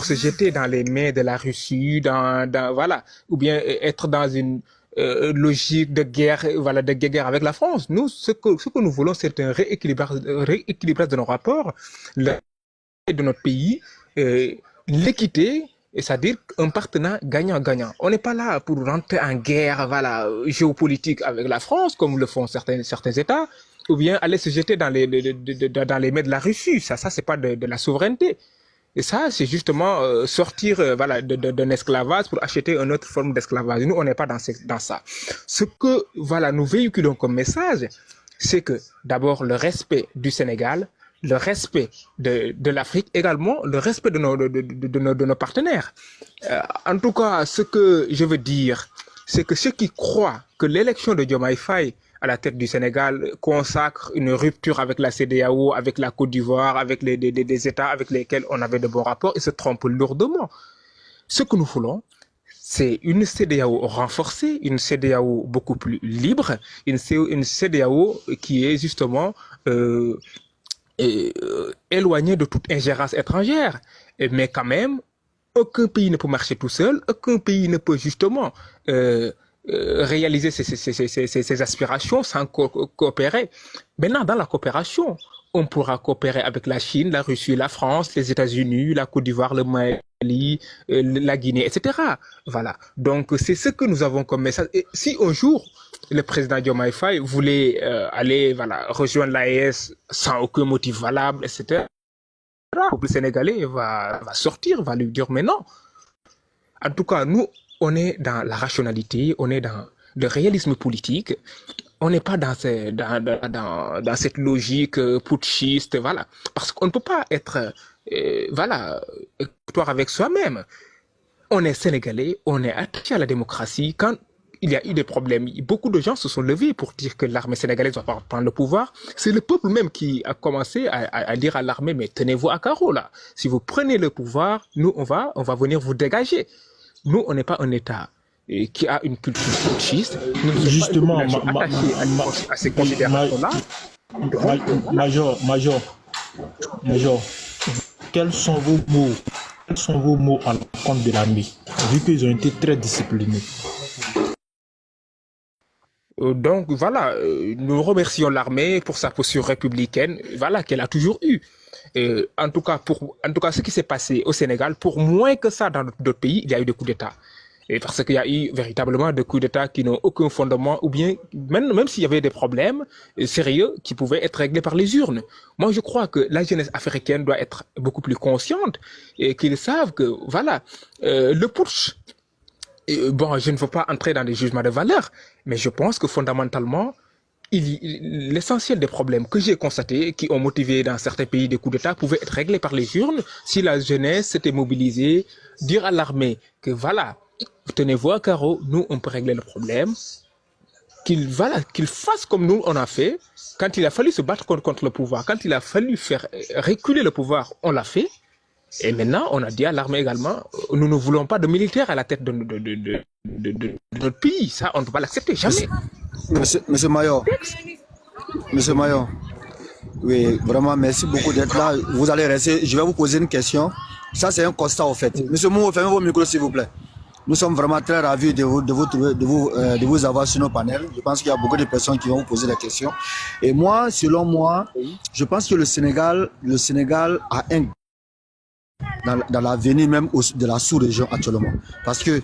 se jeter dans les mains de la Russie, voilà, ou bien être dans une logique de guerre, voilà, de guerre avec la France. Nous, ce que nous voulons, c'est un rééquilibrage de nos rapports, de notre pays, l'équité, c'est-à-dire un partenaire gagnant-gagnant. On n'est pas là pour rentrer en guerre, voilà, géopolitique avec la France, comme le font certains États, ou bien aller se jeter dans les mains de la Russie. Ça c'est pas de la souveraineté. Et ça, c'est justement sortir voilà, d'un esclavage pour acheter une autre forme d'esclavage. Nous, on n'est pas dans ça. Ce que voilà, nous véhiculons comme message, c'est que d'abord le respect du Sénégal, le respect de l'Afrique, également le respect de nos partenaires. En tout cas, ce que je veux dire, c'est que ceux qui croient que l'élection de Diomaye Faye à la tête du Sénégal consacre une rupture avec la CEDEAO, avec la Côte d'Ivoire, avec des États avec lesquels on avait de bons rapports, ils se trompent lourdement. Ce que nous voulons, c'est une CEDEAO renforcée, une CEDEAO beaucoup plus libre, une CEDEAO qui est justement éloignée de toute ingérence étrangère. Mais quand même, aucun pays ne peut marcher tout seul, aucun pays ne peut justement réaliser ses aspirations sans coopérer. Maintenant, dans la coopération, on pourra coopérer avec la Chine, la Russie, la France, les États-Unis, la Côte d'Ivoire, le Mali, la Guinée, etc. Voilà. Donc, c'est ce que nous avons comme message. Et si un jour, le président Diomaye Faye voulait aller voilà, rejoindre l'AES sans aucun motif valable, etc., le peuple sénégalais va sortir, va lui dire mais non. En tout cas, nous, on est dans la rationalité, on est dans le réalisme politique, on n'est pas dans cette logique putschiste, voilà. Parce qu'on ne peut pas être, voilà, victoire avec soi-même. On est sénégalais, on est attaché à la démocratie. Quand il y a eu des problèmes, beaucoup de gens se sont levés pour dire que l'armée sénégalaise doit prendre le pouvoir. C'est le peuple même qui a commencé à dire à l'armée, mais tenez-vous à carreau là. Si vous prenez le pouvoir, nous, on va venir vous dégager. Nous, on n'est pas un État qui a une culture putschiste. Nous ne sommes pas une population attachée à ces considérations-là. Major, quels sont vos mots? Quels sont vos mots à l'encontre de l'armée, vu qu'ils ont été très disciplinés? Donc voilà, nous remercions l'armée pour sa posture républicaine, voilà qu'elle a toujours eue. En tout cas, ce qui s'est passé au Sénégal, pour moins que ça dans d'autres pays, il y a eu des coups d'État. Et parce qu'il y a eu véritablement des coups d'État qui n'ont aucun fondement, ou bien même s'il y avait des problèmes sérieux qui pouvaient être réglés par les urnes. Moi, je crois que la jeunesse africaine doit être beaucoup plus consciente et qu'ils savent que voilà, le putsch. Bon, je ne veux pas entrer dans des jugements de valeur, mais je pense que fondamentalement, l'essentiel des problèmes que j'ai constatés, qui ont motivé dans certains pays des coups d'État, pouvaient être réglés par les urnes si la jeunesse s'était mobilisée, dire à l'armée que voilà, tenez-vous à carreau, nous on peut régler le problème, qu'il fasse comme nous on a fait, quand il a fallu se battre contre le pouvoir, quand il a fallu faire reculer le pouvoir, on l'a fait. Et maintenant, on a dit à l'armée également, nous ne voulons pas de militaires à la tête de notre pays. Ça, on ne peut pas l'accepter, jamais. Monsieur Mayor, oui, vraiment, merci beaucoup d'être là. Vous allez rester, je vais vous poser une question. Ça, c'est un constat, en fait. Monsieur Mou, fermez vos micros, s'il vous plaît. Nous sommes vraiment très ravis de vous avoir sur nos panels. Je pense qu'il y a beaucoup de personnes qui vont vous poser des questions. Et moi, selon moi, je pense que le Sénégal a un dans l'avenir même de la sous-région actuellement. Parce que